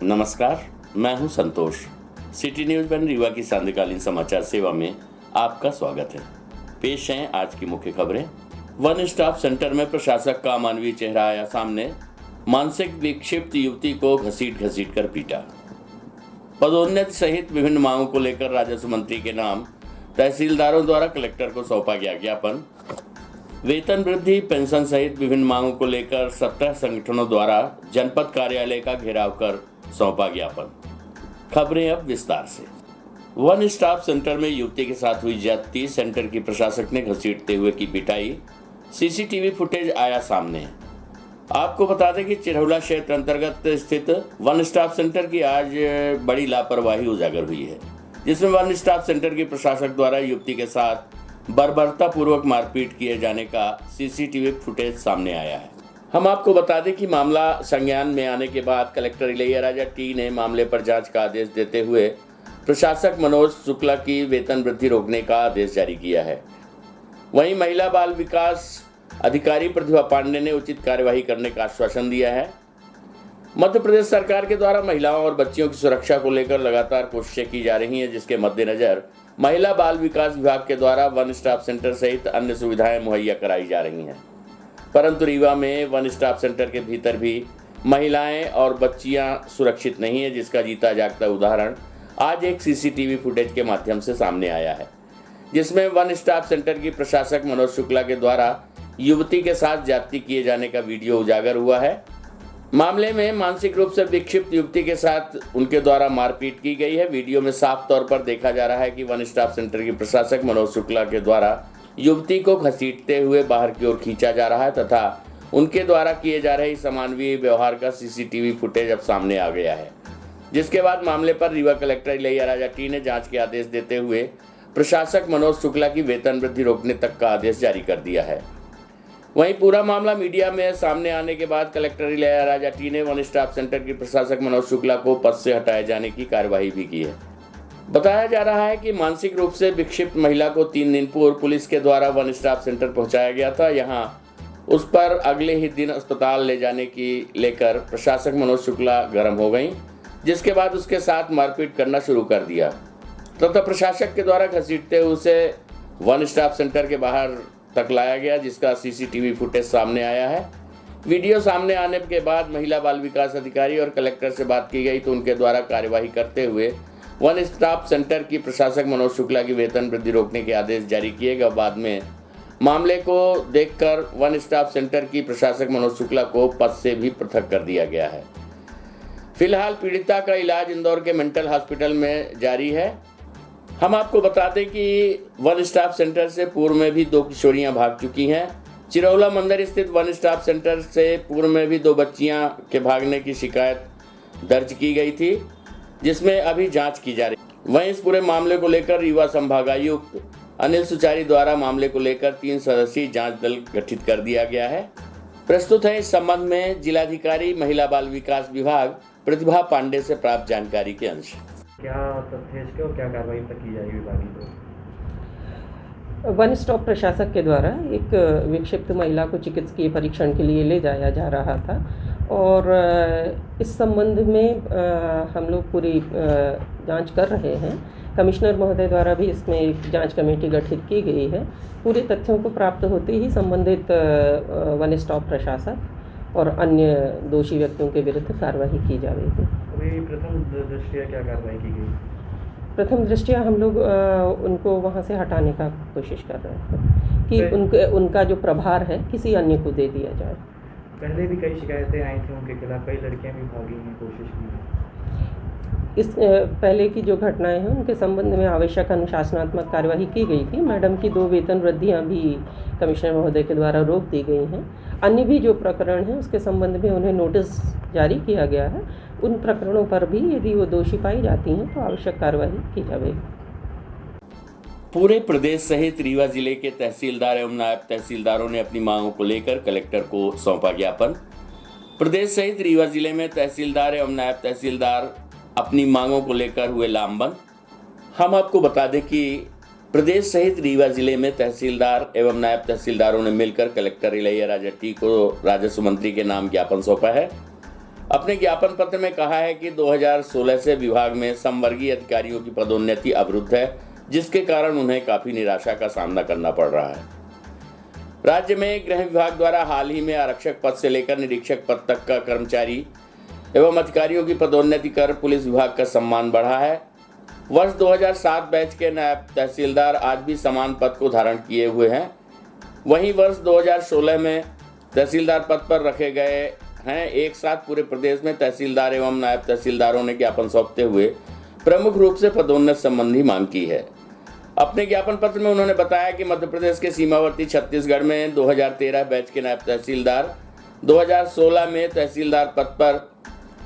नमस्कार, मैं हूं संतोष। सिटी न्यूज़ वन रीवा की सांध्यकालीन समाचार सेवा में आपका स्वागत है। पेश हैं आज की मुख्य खबरें। वन स्टॉप सेंटर में प्रशासक का अमानवीय चेहरा आया सामने। मानसिक विक्षिप्त युवती को घसीट कर पीटा। पदोन्नति सहित विभिन्न मांगों को लेकर राजस्व मंत्री के नाम तहसीलदारों द्वारा कलेक्टर को सौंपा गया ज्ञापन। वेतन वृद्धि, पेंशन सहित विभिन्न मांगों को लेकर 17 संगठनों द्वारा जनपद कार्यालय का घेराव कर सौंपा ज्ञापन। खबरें अब विस्तार से। वन स्टॉप सेंटर में युवती के साथ हुई ज्यादती, सेंटर की प्रशासक ने घसीटते हुए की पिटाई। सीसीटीवी फुटेज आया सामने। आपको बता दें कि चिरौला क्षेत्र अंतर्गत स्थित वन स्टॉप सेंटर की आज बड़ी लापरवाही उजागर हुई है, जिसमें वन स्टॉप सेंटर की प्रशासक द्वारा युवती के साथ बर्बरतापूर्वक मारपीट किए जाने का सीसीटीवी फुटेज सामने आया है। हम आपको बता दें कि मामला संज्ञान में आने के बाद कलेक्टर इलैयाराजा टी ने मामले पर जांच का आदेश देते हुए प्रशासक मनोज शुक्ला की वेतन वृद्धि रोकने का आदेश जारी किया है। वहीं महिला बाल विकास अधिकारी प्रतिभा पांडे ने उचित कार्यवाही करने का आश्वासन दिया है। मध्य प्रदेश सरकार के द्वारा महिलाओं और बच्चियों की सुरक्षा को लेकर लगातार कोशिशें की जा रही हैं, जिसके मद्देनजर महिला बाल विकास विभाग के द्वारा वन स्टॉप सेंटर सहित अन्य सुविधाएं मुहैया कराई जा रही हैं। परंतु रीवा में वन स्टॉप सेंटर के भीतर भी महिलाएं और बच्चियां सुरक्षित नहीं है, जिसका जीता जागता उदाहरण आज एक सीसीटीवी फुटेज के माध्यम से सामने आया है, जिसमें वन स्टॉप सेंटर की प्रशासक मनोज शुक्ला के द्वारा युवती के साथ ज्यादती किए जाने का वीडियो उजागर हुआ है। मामले में मानसिक रूप से विक्षिप्त युवती के साथ उनके द्वारा मारपीट की गई है। वीडियो में साफ तौर पर देखा जा रहा है कि वन स्टॉप सेंटर की प्रशासक मनोज शुक्ला के द्वारा युवती को घसीटते हुए बाहर की ओर खींचा जा रहा है तथा उनके द्वारा किए जा रहे इस अमानवीय व्यवहार का सीसीटीवी फुटेज अब सामने आ गया है, जिसके बाद मामले पर रीवा कलेक्टर इलैयाराजा टी ने जांच के आदेश देते हुए प्रशासक मनोज शुक्ला की वेतन वृद्धि रोकने तक का आदेश जारी कर दिया है। वहीं पूरा मामला मीडिया में सामने आने के बाद कलेक्टर इलैयाराजा टी ने वन स्टॉप सेंटर की प्रशासक मनोज शुक्ला को पद से हटाए जाने की कार्यवाही भी की है। बताया जा रहा है कि मानसिक रूप से विक्षिप्त महिला को 3 दिन पूर्व पुलिस के द्वारा वन स्टॉप सेंटर पहुंचाया गया था। यहां उस पर अगले ही दिन अस्पताल ले जाने की लेकर प्रशासक मनोज शुक्ला गर्म हो गई, जिसके बाद उसके साथ मारपीट करना शुरू कर दिया तथा प्रशासक के द्वारा घसीटते हुए उसे वन स्टॉप सेंटर के बाहर तक लाया गया, जिसका सीसीटीवी फुटेज सामने आया है। वीडियो सामने आने के बाद महिला बाल विकास अधिकारी और कलेक्टर से बात की गई तो उनके द्वारा कार्यवाही करते हुए वन स्टॉप सेंटर की प्रशासक मनोज शुक्ला की वेतन वृद्धि रोकने के आदेश जारी किए गए। बाद में मामले को देखकर वन स्टॉप सेंटर की प्रशासक मनोज शुक्ला को पद से भी पृथक कर दिया गया है। फिलहाल पीड़िता का इलाज इंदौर के मेंटल हॉस्पिटल में जारी है। हम आपको बता दें कि वन स्टॉप सेंटर से पूर्व में भी 2 किशोरियां भाग चुकी हैं। चिरौला मंदिर स्थित वन स्टॉप सेंटर से पूर्व में भी 2 बच्चियां के भागने की शिकायत दर्ज की गई थी, जिसमें अभी जांच की जा रही। वहीं इस पूरे मामले को लेकर रीवा संभागायुक्त अनिल सुचारी द्वारा मामले को लेकर 3 सदस्यीय जांच दल गठित कर दिया गया है। प्रस्तुत है इस संबंध में जिलाधिकारी महिला बाल विकास विभाग प्रतिभा पांडे से प्राप्त जानकारी के अंश। क्या तथ्य है इसके और क्या कार्रवाई तक की जाएगी विभागीय तो? वन स्टॉप प्रशासक के द्वारा एक विक्षिप्त महिला को चिकित्सकीय परीक्षण के लिए ले जाया जा रहा था और इस संबंध में हम लोग पूरी जांच कर रहे हैं। कमिश्नर महोदय द्वारा भी इसमें एक जांच कमेटी गठित की गई है। पूरे तथ्यों को प्राप्त होते ही संबंधित वन स्टॉप प्रशासक और अन्य दोषी व्यक्तियों के विरुद्ध कार्रवाई की जाएगी। अभी प्रथम दृष्टया क्या कार्रवाई की गई? प्रथम दृष्टया हम लोग उनको वहाँ से हटाने का कोशिश कर रहे हैं कि उनका जो प्रभार है किसी अन्य को दे दिया जाए। पहले भी कई शिकायतें आई थी उनके खिलाफ, कई लड़कियां भी भागी हैं, कोशिश की है। इस पहले की जो घटनाएं हैं उनके संबंध में आवश्यक अनुशासनात्मक कार्यवाही की गई थी। मैडम की 2 वेतन वृद्धियाँ भी कमिश्नर महोदय के द्वारा रोक दी गई हैं। अन्य भी जो प्रकरण हैं उसके संबंध में उन्हें नोटिस जारी किया गया है। उन प्रकरणों पर भी यदि वो दोषी पाई जाती हैं तो आवश्यक कार्रवाई की जाएगी। पूरे प्रदेश सहित रीवा जिले के तहसीलदार एवं नायब तहसीलदारों ने अपनी मांगों को लेकर कलेक्टर को सौंपा ज्ञापन। प्रदेश सहित रीवा जिले में तहसीलदार एवं नायब तहसीलदार अपनी मांगों को लेकर हुए लामबंद। हम आपको बता दें कि प्रदेश सहित रीवा जिले में तहसीलदार एवं नायब तहसीलदारों ने मिलकर कलेक्टर इलैयाराजा टी को राजस्व मंत्री के नाम ज्ञापन सौंपा है। अपने ज्ञापन पत्र में कहा है कि 2016 से विभाग में समवर्गीय अधिकारियों की पदोन्नति अवरुद्ध है, जिसके कारण उन्हें काफ़ी निराशा का सामना करना पड़ रहा है। राज्य में गृह विभाग द्वारा हाल ही में आरक्षक पद से लेकर निरीक्षक पद तक का कर्मचारी एवं अधिकारियों की पदोन्नति कर पुलिस विभाग का सम्मान बढ़ा है। वर्ष 2007 बैच के नायब तहसीलदार आज भी समान पद को धारण किए हुए हैं। वहीं वर्ष 2016 में तहसीलदार पद पर रखे गए हैं। एक साथ पूरे प्रदेश में तहसीलदार एवं नायब तहसीलदारों ने ज्ञापन सौंपते हुए प्रमुख रूप से पदोन्नति संबंधी मांग की है। अपने ज्ञापन पत्र में उन्होंने बताया कि मध्य प्रदेश के सीमावर्ती छत्तीसगढ़ में 2013 बैच के नायब तहसीलदार 2016 में तहसीलदार पद पर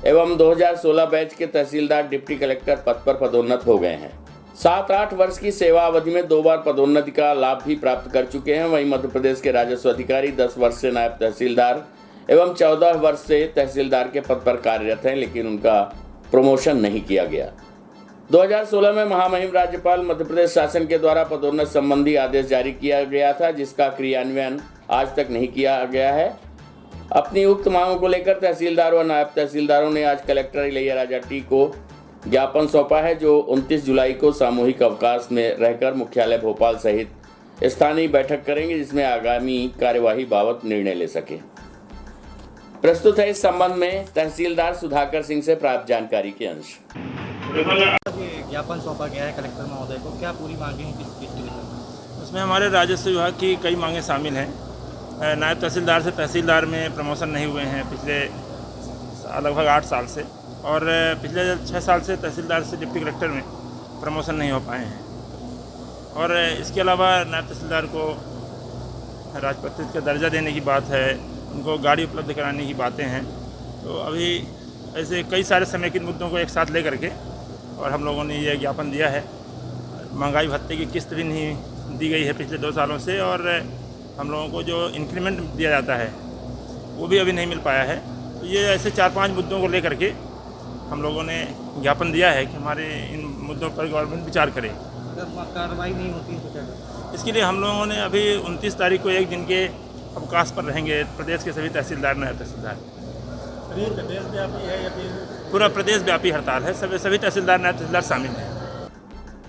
एवं 2016 बैच के तहसीलदार डिप्टी कलेक्टर पद पर पदोन्नत हो गए हैं। 7-8 वर्ष की सेवा अवधि में 2 बार पदोन्नति का लाभ भी प्राप्त कर चुके हैं। वहीं मध्य प्रदेश के राजस्व अधिकारी 10 वर्ष से नायब तहसीलदार एवं 14 वर्ष से तहसीलदार के पद पर कार्यरत हैं, लेकिन उनका प्रमोशन नहीं किया गया। 2016 में महामहिम राज्यपाल मध्य प्रदेश शासन के द्वारा पदोन्नति संबंधी आदेश जारी किया गया था, जिसका क्रियान्वयन आज तक नहीं किया गया है। अपनी उक्त मांगों को लेकर तहसीलदार व नायब तहसीलदारों ने आज कलेक्टर इलैयाराजा टी को ज्ञापन सौंपा है, जो 29 जुलाई को सामूहिक अवकाश में रहकर मुख्यालय भोपाल सहित स्थानीय बैठक करेंगे, जिसमें आगामी कार्यवाही बाबत निर्णय ले सके। प्रस्तुत है इस संबंध में तहसीलदार सुधाकर सिंह से प्राप्त जानकारी के अंश। ज्ञापन सौंपा गया है कलेक्टर महोदय को, क्या पूरी मांगे हैं किस चीज़ के लिए? उसमें हमारे राजस्व विभाग की कई मांगें शामिल हैं। नायब तहसीलदार से तहसीलदार में प्रमोशन नहीं हुए हैं पिछले लगभग 8 साल से, और पिछले 6 साल से तहसीलदार से डिप्टी कलेक्टर में प्रमोशन नहीं हो पाए हैं। और इसके अलावा नायब तहसीलदार को राजपत्रित का दर्जा देने की बात है, उनको गाड़ी उपलब्ध कराने की बातें हैं। तो अभी ऐसे कई सारे समेकित मुद्दों को एक साथ ले करके और हम लोगों ने ये ज्ञापन दिया है। महंगाई भत्ते की किस्त भी नहीं दी गई है पिछले 2 सालों से, और हम लोगों को जो इंक्रीमेंट दिया जाता है वो भी अभी नहीं मिल पाया है। तो ये ऐसे 4-5 मुद्दों को लेकर के हम लोगों ने ज्ञापन दिया है कि हमारे इन मुद्दों पर गवर्नमेंट विचार करे। अगर कार्रवाई नहीं होती है तो क्या करें? इसके लिए हम लोगों ने अभी 29 तारीख को 1 दिन के अवकाश पर रहेंगे प्रदेश के सभी तहसीलदार नायब तहसीलदार। प्रदेश व्यापी है या पूरा प्रदेश व्यापी हड़ताल है, सभी तहसीलदार नायब तहसीलदार शामिल हैं।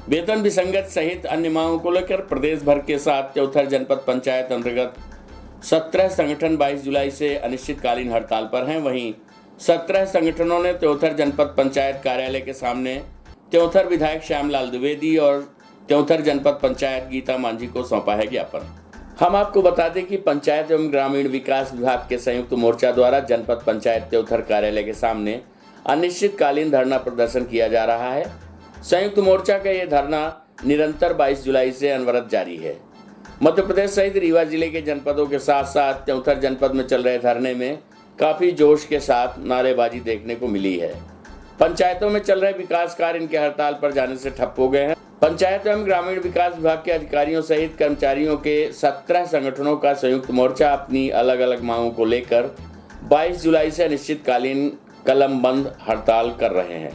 वेतन विसंगत सहित अन्य मांगों को लेकर प्रदेश भर के साथ चौथर जनपद पंचायत अंतर्गत 17 संगठन 22 जुलाई से अनिश्चितकालीन हड़ताल पर हैं। वहीं 17 संगठनों ने त्योथर जनपद पंचायत कार्यालय के सामने त्योथर विधायक श्यामलाल द्विवेदी और त्योथर जनपद पंचायत गीता मांझी को सौंपा है ज्ञापन। हम आपको बता दें कि पंचायत एवं ग्रामीण विकास विभाग के संयुक्त मोर्चा द्वारा जनपद पंचायत त्योथर कार्यालय के सामने अनिश्चितकालीन धरना प्रदर्शन किया जा रहा है। संयुक्त मोर्चा का ये धरना निरंतर 22 जुलाई से अनवरत जारी है। मध्य प्रदेश सहित रीवा जिले के जनपदों के साथ साथ त्योथर जनपद में चल रहे धरने में काफी जोश के साथ नारेबाजी देखने को मिली है। पंचायतों में चल रहे विकास कार्य इनके हड़ताल पर जाने से ठप हो गए हैं। पंचायत एवं ग्रामीण विकास विभाग के अधिकारियों सहित कर्मचारियों के 17 संगठनों का संयुक्त मोर्चा अपनी अलग अलग मांगों को लेकर 22 जुलाई से अनिश्चितकालीन कलमबंद हड़ताल कर रहे हैं।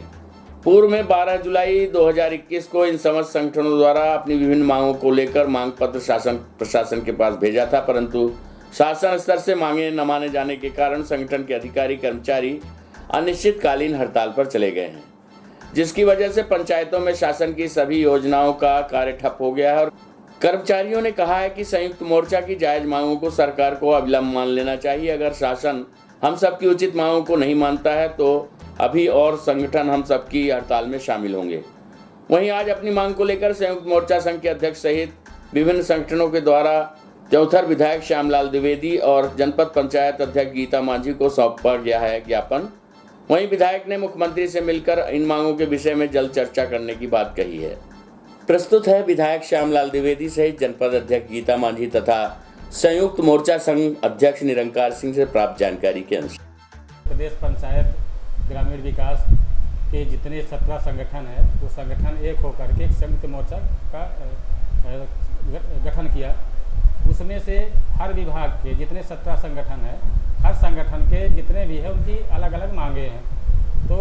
पूर्व में 12 जुलाई 2021 को इन समस्त संगठनों द्वारा अपनी विभिन्न मांगों को लेकर मांग पत्र शासन प्रशासन के पास भेजा था, परंतु शासन स्तर से मांगे न माने जाने के कारण संगठन के अधिकारी कर्मचारी अनिश्चितकालीन हड़ताल पर चले गए हैं, जिसकी वजह से पंचायतों में शासन की सभी योजनाओं का कार्य ठप हो गया है। और कर्मचारियों ने कहा है कि संयुक्त मोर्चा की जायज मांगों को सरकार को अविलंब मान लेना चाहिए। अगर शासन हम सबकी उचित मांगों को नहीं मानता है तो अभी और संगठन हम सबकी हड़ताल में शामिल होंगे। वहीं आज अपनी मांग को लेकर संयुक्त मोर्चा संघ के अध्यक्ष सहित विभिन्न संगठनों के द्वारा त्योथर विधायक श्यामलाल द्विवेदी और जनपद पंचायत अध्यक्ष गीता मांझी को सौंपा गया है ज्ञापन। वहीं विधायक ने मुख्यमंत्री से मिलकर इन मांगों के विषय में जल्द चर्चा करने की बात कही है। प्रस्तुत है विधायक श्यामलाल द्विवेदी सहित जनपद अध्यक्ष गीता मांझी तथा संयुक्त मोर्चा संघ अध्यक्ष निरंकार सिंह से प्राप्त जानकारी के अनुसार प्रदेश पंचायत ग्रामीण विकास के जितने 17 संगठन हैं वो संगठन एक होकर के एक संयुक्त मोर्चा का गठन किया। उसमें से हर विभाग के जितने 17 संगठन हैं, हर संगठन के जितने भी हैं उनकी अलग अलग मांगे हैं। तो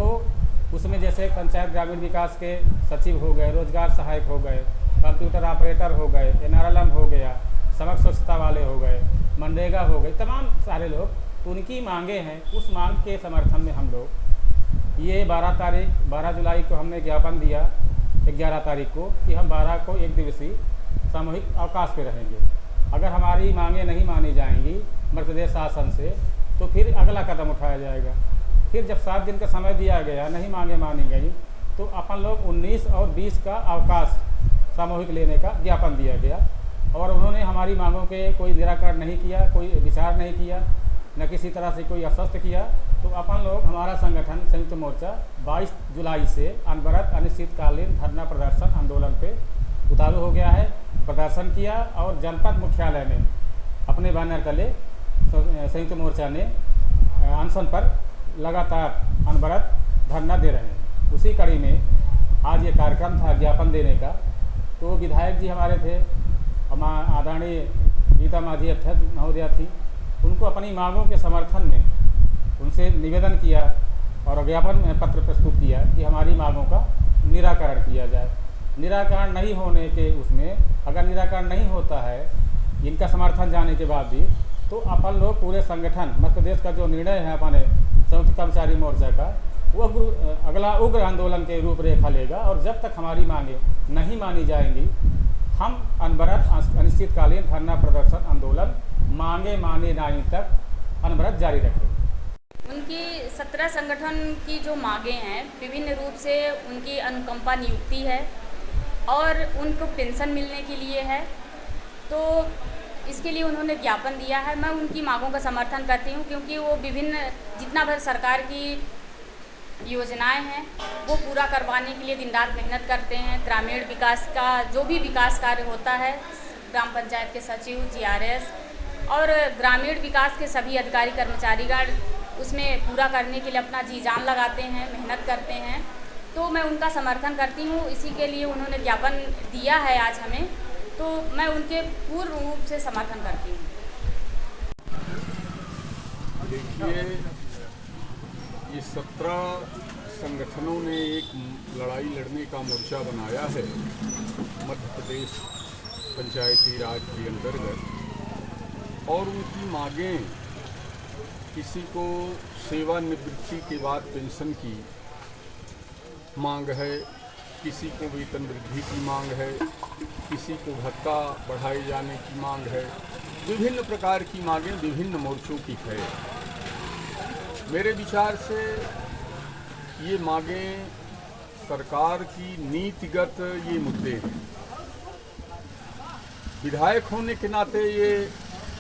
उसमें जैसे पंचायत ग्रामीण विकास के सचिव हो गए, रोजगार सहायक हो गए, कंप्यूटर ऑपरेटर हो गए, NRLM हो गया, समग्र स्वच्छता वाले हो गए, मनरेगा हो गए, तमाम सारे लोग तो उनकी मांगे हैं, उस मांग के समर्थन में हम लोग ये 12 जुलाई को हमने ज्ञापन दिया 11 तारीख को कि हम 12 को एक दिवसीय सामूहिक अवकाश पे रहेंगे। अगर हमारी मांगे नहीं मानी जाएंगी मध्य प्रदेश शासन से तो फिर अगला कदम उठाया जाएगा। फिर जब 7 दिन का समय दिया गया, नहीं मांगे मानी गई, तो अपन लोग 19 और 20 का अवकाश सामूहिक लेने का ज्ञापन दिया गया और उन्होंने हमारी मांगों के कोई निराकरण नहीं किया, कोई विचार नहीं किया, न किसी तरह से कोई आश्वस्त किया। तो अपन लोग, हमारा संगठन संयुक्त मोर्चा 22 जुलाई से अनवरत अनिश्चितकालीन धरना प्रदर्शन आंदोलन पे उतारू हो गया है। प्रदर्शन किया और जनपद मुख्यालय में अपने बैनर तले संयुक्त मोर्चा ने अनशन पर लगातार अनवरत धरना दे रहे हैं। उसी कड़ी में आज ये कार्यक्रम था ज्ञापन देने का। तो विधायक जी हमारे थे, आदरणीय गीता माझी अध्यक्ष महोदया थी, उनको अपनी मांगों के समर्थन में उनसे निवेदन किया और ज्ञापन पत्र प्रस्तुत किया कि हमारी मांगों का निराकरण किया जाए। निराकरण नहीं होने के उसमें, अगर निराकरण नहीं होता है इनका समर्थन जाने के बाद भी, तो अपन लोग पूरे संगठन मध्य प्रदेश का जो निर्णय है अपने संयुक्त कर्मचारी मोर्चा का, वो अगला उग्र आंदोलन के रूपरेखा लेगा और जब तक हमारी मांगे नहीं मानी जाएंगी हम अनवरत अनिश्चितकालीन धरना प्रदर्शन आंदोलन मांगे माने नहीं तक अनवरत जारी रखेंगे। उनकी 17 संगठन की जो मांगे हैं, विभिन्न रूप से उनकी अनुकंपा नियुक्ति है और उनको पेंशन मिलने के लिए है, तो इसके लिए उन्होंने ज्ञापन दिया है। मैं उनकी मांगों का समर्थन करती हूँ क्योंकि वो विभिन्न जितना भर सरकार की योजनाएं हैं वो पूरा करवाने के लिए दिन रात मेहनत करते हैं। ग्रामीण विकास का जो भी विकास कार्य होता है, ग्राम पंचायत के सचिव, GRS और ग्रामीण विकास के सभी अधिकारी कर्मचारीगण उसमें पूरा करने के लिए अपना जी जान लगाते हैं, मेहनत करते हैं, तो मैं उनका समर्थन करती हूँ। इसी के लिए उन्होंने ज्ञापन दिया है आज हमें, तो मैं उनके पूर्ण रूप से समर्थन करती हूँ। देखिए, ये 17 संगठनों ने एक लड़ाई लड़ने का मोर्चा बनाया है मध्य प्रदेश पंचायती राज के अंतर्गत और उनकी मांगें, किसी को सेवानिवृत्ति के बाद पेंशन की मांग है, किसी को वेतन वृद्धि की मांग है, किसी को भत्ता बढ़ाए जाने की मांग है। विभिन्न प्रकार की मांगें विभिन्न मोर्चों की है। मेरे विचार से ये मांगें सरकार की नीतिगत ये मुद्दे हैं। विधायक होने के नाते ये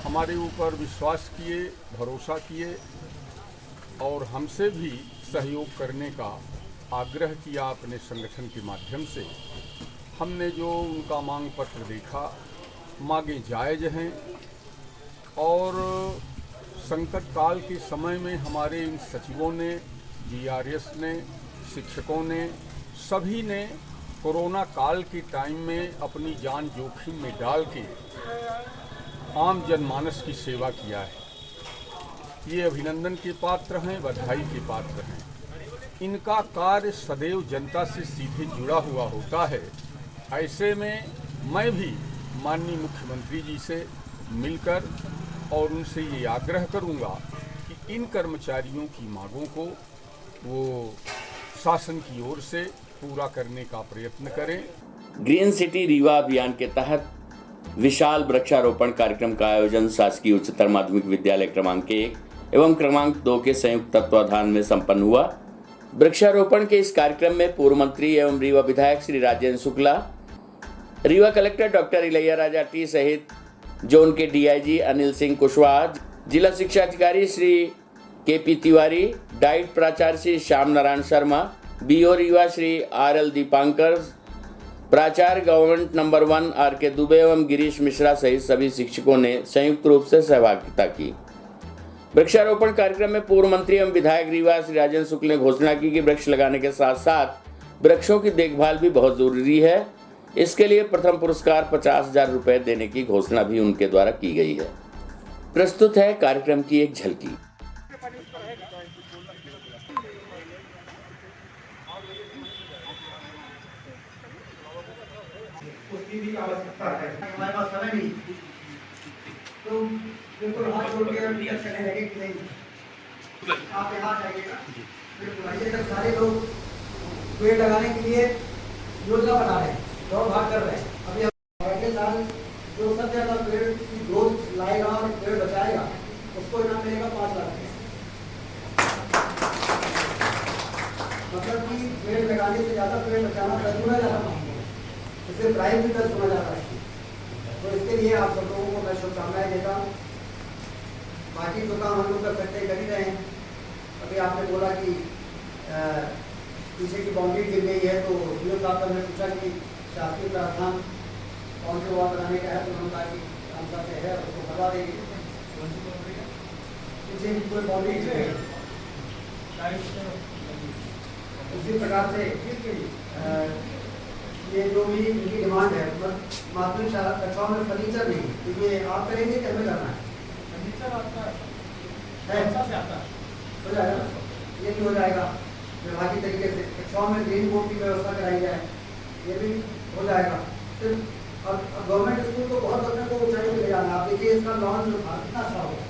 हमारे ऊपर विश्वास किए, भरोसा किए और हमसे भी सहयोग करने का आग्रह किया अपने संगठन के माध्यम से। हमने जो उनका मांग पत्र देखा, मांगें जायज़ हैं और संकट काल के समय में हमारे इन सचिवों ने, GRS ने, शिक्षकों ने, सभी ने कोरोना काल के टाइम में अपनी जान जोखिम में डाल के आम जनमानस की सेवा किया है। ये अभिनंदन के पात्र हैं, बधाई के पात्र हैं। इनका कार्य सदैव जनता से सीधे जुड़ा हुआ होता है। ऐसे में मैं भी माननीय मुख्यमंत्री जी से मिलकर और उनसे ये आग्रह करूंगा कि इन कर्मचारियों की मांगों को वो शासन की ओर से पूरा करने का प्रयत्न करें। ग्रीन सिटी रीवा अभियान के तहत विशाल वृक्षारोपण कार्यक्रम का आयोजन शासकीय उच्चतर माध्यमिक विद्यालय क्रमांक 1 एवं क्रमांक 2 के संयुक्त तत्वाधान में संपन्न हुआ। वृक्षारोपण के इस कार्यक्रम में पूर्व मंत्री एवं रीवा विधायक Shri Rajendra Shukla, Rewa collector doctor Ilaiya Raja T सहित जोन के DIG अनिल सिंह कुशवाहा, जिला शिक्षा अधिकारी श्री KP तिवारी, डाइट प्राचार्य श्री श्याम नारायण शर्मा, BO रीवा श्री RL दीपांकर, प्राचार्य गवर्नमेंट नंबर 1 RK दुबे एवं गिरीश मिश्रा सहित सभी शिक्षकों ने संयुक्त रूप से सहभागिता की। वृक्षारोपण कार्यक्रम में पूर्व मंत्री एवं विधायक रीवा श्री राजेंद्र शुक्ल ने घोषणा की कि वृक्ष लगाने के साथ साथ वृक्षों की देखभाल भी बहुत जरूरी है। इसके लिए प्रथम पुरस्कार 50,000 रुपए देने की घोषणा भी उनके द्वारा की गई है। प्रस्तुत है कार्यक्रम की एक झलकी। उसकी भी आवश्यकता है। हमारे पास समय नहीं, तो बिल्कुल हाथ जोड़ के टिकट करने लगे कि नहीं आप यहाँ जाइएगा, फिर बुलाइए। तक सारे लोग पेड़ लगाने के लिए योजना बना रहे हैं, दौड़ भाग कर रहे हैं। अभी अगले साल जो सबसे ज़्यादा पेड़ की ग्रोथ लाएगा और पेड़ बचाएगा, उसको इनाम मिलेगा 5 लाख रुपये। मतलब कि पेड़ लगाने से ज़्यादा पेड़ बचाना 10 गुना ज़्यादा महंगा है, इससे प्राइस भी 10 गुना ज़्यादा है। तो इसके लिए आप सब लोगों को मैं शुभकामनाएं देता हूँ। बाकी जो काम हम लोग कर सकते हैं कर ही रहे हैं। अभी आपने बोला कि पीछे की बाउंड्री गिर गई है, तो डी.ओ. साहब ने पूछा कि शासकीय प्रावधान कौन से हुआ बनाने का है, तो उन्होंने कहा कि हमसा से है, उसको करवा देंगे। पीछे की कोई बाउंड्री गिर गई, उसी प्रकार से ये जो भी इनकी डिमांड है, माध्यमिक कक्षाओं में फर्नीचर नहीं, तो ये आप करेंगे कि हमें करना है? फर्नीचर आपका है, हो जाएगा, ये भी हो जाएगा विभागीय तरीके से। कक्षाओं में ग्रीन बोर्ड की व्यवस्था कराई जाए, ये भी हो जाएगा। सिर्फ अब गवर्नमेंट स्कूल को बहुत अपने को ऊंचाई पे ले जाना। आप देखिए इसका लॉन जो था कितना अच्छा होगा,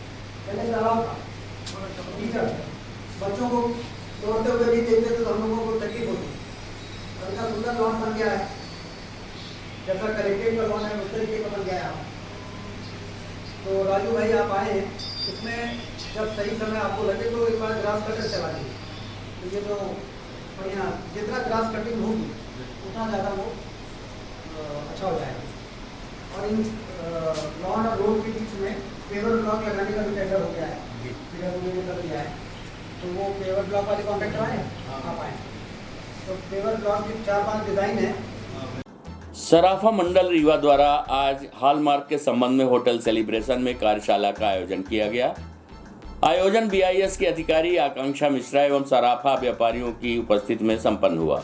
पहले तालाब था, टीचर बच्चों को दौड़ते हुए भी देखते थे तो हम लोगों को तकलीफ होती। और इतना सुंदर लॉन बन गया है, जैसा कलेक्ट्रेट का लॉन है उस तरीके का बन गया है। तो राजू भाई आप आए हैं, इसमें जब सही समय आपको लगे तो एक बार ग्रास कटर चला दीजिए। तो ये जो बढ़िया जितना ग्रास कटिंग होगी उतना ज़्यादा वो अच्छा हो जाएगा। और इन लॉन और रोड के बीच में पेवर ब्लॉक लगाने का भी टेंडर हो गया है, कर दिया है। तो वो पेवर ब्लॉक वाले कॉन्ट्रैक्टर आए, आप आए, तो पेवर ब्लॉक की 4-5 डिज़ाइन है। सराफा मंडल रीवा द्वारा आज हॉलमार्क के संबंध में होटल सेलिब्रेशन में कार्यशाला का आयोजन किया गया। आयोजन BIS के अधिकारी आकांक्षा मिश्रा एवं सराफा व्यापारियों की उपस्थिति में संपन्न हुआ।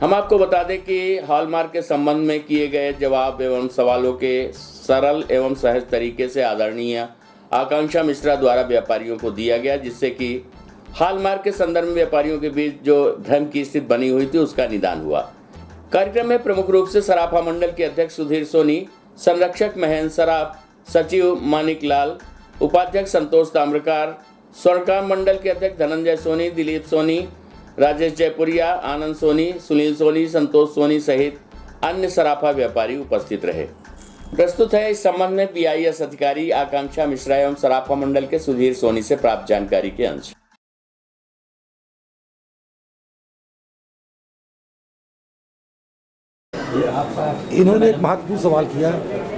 हम आपको बता दें कि हॉलमार्क के संबंध में किए गए जवाब एवं सवालों के सरल एवं सहज तरीके से आदरणीय आकांक्षा मिश्रा द्वारा व्यापारियों को दिया गया, जिससे कि हॉलमार्क के संदर्भ में व्यापारियों के बीच जो भ्रम की स्थिति बनी हुई थी उसका निदान हुआ। कार्यक्रम में प्रमुख रूप से सराफा मंडल के अध्यक्ष सुधीर सोनी, संरक्षक महेंद्र सराफ, सचिव मानिक लाल, उपाध्यक्ष संतोष ताम्रकार, स्वर्णकार मंडल के अध्यक्ष धनंजय सोनी, दिलीप सोनी, राजेश जयपुरिया, आनंद सोनी, सुनील सोनी, संतोष सोनी सहित अन्य सराफा व्यापारी उपस्थित रहे। प्रस्तुत है इस संबंध में BIS अधिकारी आकांक्षा मिश्रा एवं सराफा मंडल के सुधीर सोनी से प्राप्त जानकारी के अंश। इन्होंने एक महत्वपूर्ण सवाल किया,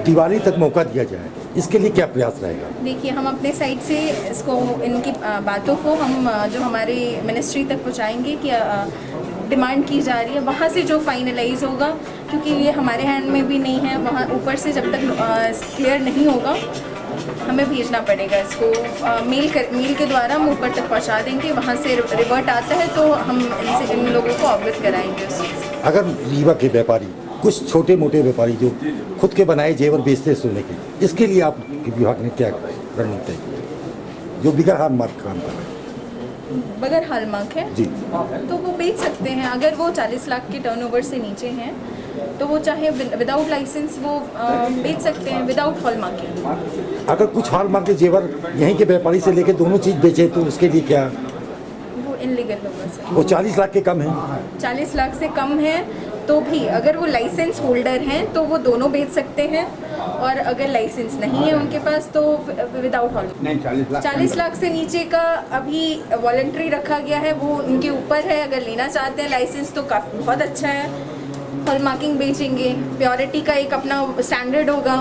दिवाली तक मौका दिया जाए, इसके लिए क्या प्रयास रहेगा? देखिए, हम अपने साइड से इसको इनकी बातों को हम जो हमारे मिनिस्ट्री तक पहुंचाएंगे कि डिमांड की जा रही है, वहाँ से जो फाइनलाइज होगा, क्योंकि ये हमारे हैंड में भी नहीं है, वहाँ ऊपर से जब तक क्लियर नहीं होगा हमें भेजना पड़ेगा इसको। मेल के द्वारा हम ऊपर तक पहुँचा देंगे, वहाँ से रिवर्ट आता है तो हम इन लोगों को अवगत कराएंगे उससे। अगर रीवा के व्यापारी, कुछ छोटे मोटे व्यापारी जो खुद के बनाए जेवर बेचते हैं सोने के, इसके लिए आप विभाग ने क्या रणनीति की, जो बिगैर हॉलमार्क काम कर रहे हैं? बगैर हॉलमार्क है जी, तो वो बेच सकते हैं। अगर वो 40 लाख के टर्नओवर से नीचे हैं तो वो चाहे विदाउट लाइसेंस वो बेच सकते हैं, विदाउट हॉलमार्किंग। अगर कुछ हॉलमार्क के जेवर यहीं के व्यापारी से लेके दोनों चीज़ बेचे तो उसके लिए क्या? वो इनलीगल होगा सर। वो 40 लाख के कम है? 40 लाख से कम है तो भी अगर वो लाइसेंस होल्डर हैं तो वो दोनों बेच सकते हैं, और अगर लाइसेंस नहीं है उनके पास तो विदाउट हॉलमार्क। 40 लाख से नीचे का अभी वॉलंटरी रखा गया है, वो उनके ऊपर है। अगर लेना चाहते हैं लाइसेंस तो काफ़ी बहुत अच्छा है, हॉलमार्किंग बेचेंगे, प्योरिटी का एक अपना स्टैंडर्ड होगा।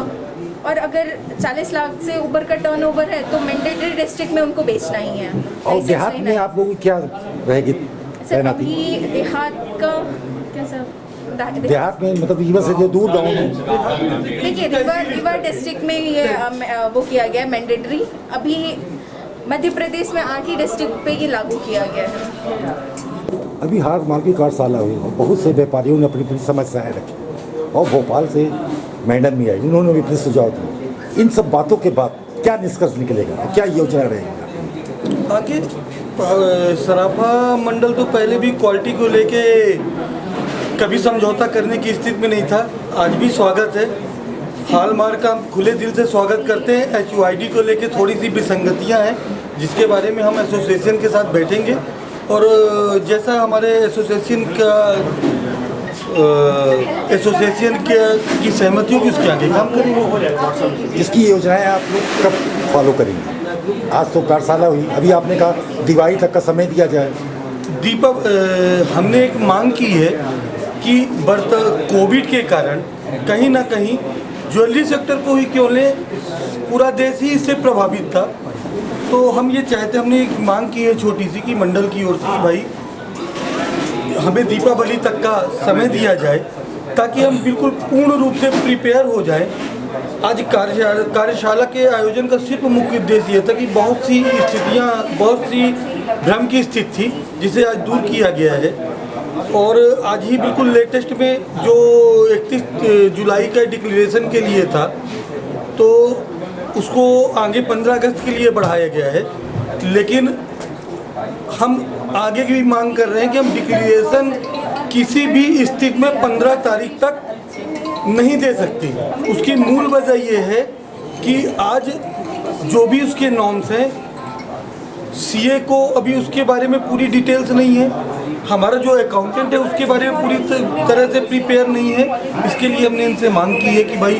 और अगर 40 लाख से ऊपर का टर्नओवर है तो मैंडेटरी डिस्ट्रिक्ट में उनको बेचना ही है। और देहात में आप लोगों की क्या रहेगी तैनाती? देहात का क्या सर? देहात में मतलब रीवा से जो दूर गाँव में? देखिए, रीवा डिस्ट्रिक्ट में ये वो किया गया है मैंडेटरी। अभी मध्य प्रदेश में 8 ही डिस्ट्रिक्ट पे ये लागू किया गया है। अभी हॉलमार्क की कार्यशाला हुई और बहुत से व्यापारियों ने अपनी अपनी समस्याएं रखी, और भोपाल से मैडम भी आई, उन्होंने भी अपने सुझाव दिए। इन सब बातों के बाद क्या निष्कर्ष निकलेगा, क्या योजना रहेगी आगे? सराफा मंडल तो पहले भी क्वालिटी को लेके कभी समझौता करने की स्थिति में नहीं था, आज भी स्वागत है। हॉलमार्क का हम खुले दिल से स्वागत करते हैं। HUID को लेके थोड़ी सी विसंगतियां हैं जिसके बारे में हम एसोसिएशन के साथ बैठेंगे और जैसा हमारे एसोसिएशन की सहमति होगी उसके आगे काम करेंगे। इसकी योजनाएं आप लोग कब फॉलो करेंगे? आज तो कार्यशाला हुई, अभी आपने कहा दिवाली तक का समय दिया जाए। हमने एक मांग की है कि कोविड के कारण कहीं ना कहीं ज्वेलरी सेक्टर को ही क्यों ले, पूरा देश ही इससे प्रभावित था। तो हम ये चाहते, हमने एक मांग की है छोटी सी कि मंडल की ओर से कि भाई हमें दीपावली तक का समय दिया जाए ताकि हम बिल्कुल पूर्ण रूप से प्रिपेयर हो जाएं। आज कार्यशाला के आयोजन का सिर्फ मुख्य उद्देश्य ये था कि बहुत सी भ्रम की स्थिति थी जिसे आज दूर किया गया है। और आज ही बिल्कुल लेटेस्ट में जो 31 जुलाई का डिक्लेरेशन के लिए था तो उसको आगे 15 अगस्त के लिए बढ़ाया गया है, लेकिन हम आगे की भी मांग कर रहे हैं कि हम डिक्लेरेशन किसी भी स्थिति में 15 तारीख तक नहीं दे सकते। उसकी मूल वजह ये है कि आज जो भी उसके नॉर्म्स हैं, CA को अभी उसके बारे में पूरी डिटेल्स नहीं है, हमारा जो अकाउंटेंट है उसके बारे में पूरी तरह से प्रिपेयर नहीं है। इसके लिए हमने इनसे मांग की है कि भाई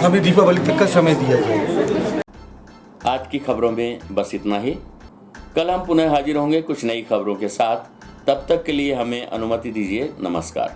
हमें दीपावली तक का समय दिया जाए। आज की खबरों में बस इतना ही। कल हम पुनः हाजिर होंगे कुछ नई खबरों के साथ। तब तक के लिए हमें अनुमति दीजिए। नमस्कार।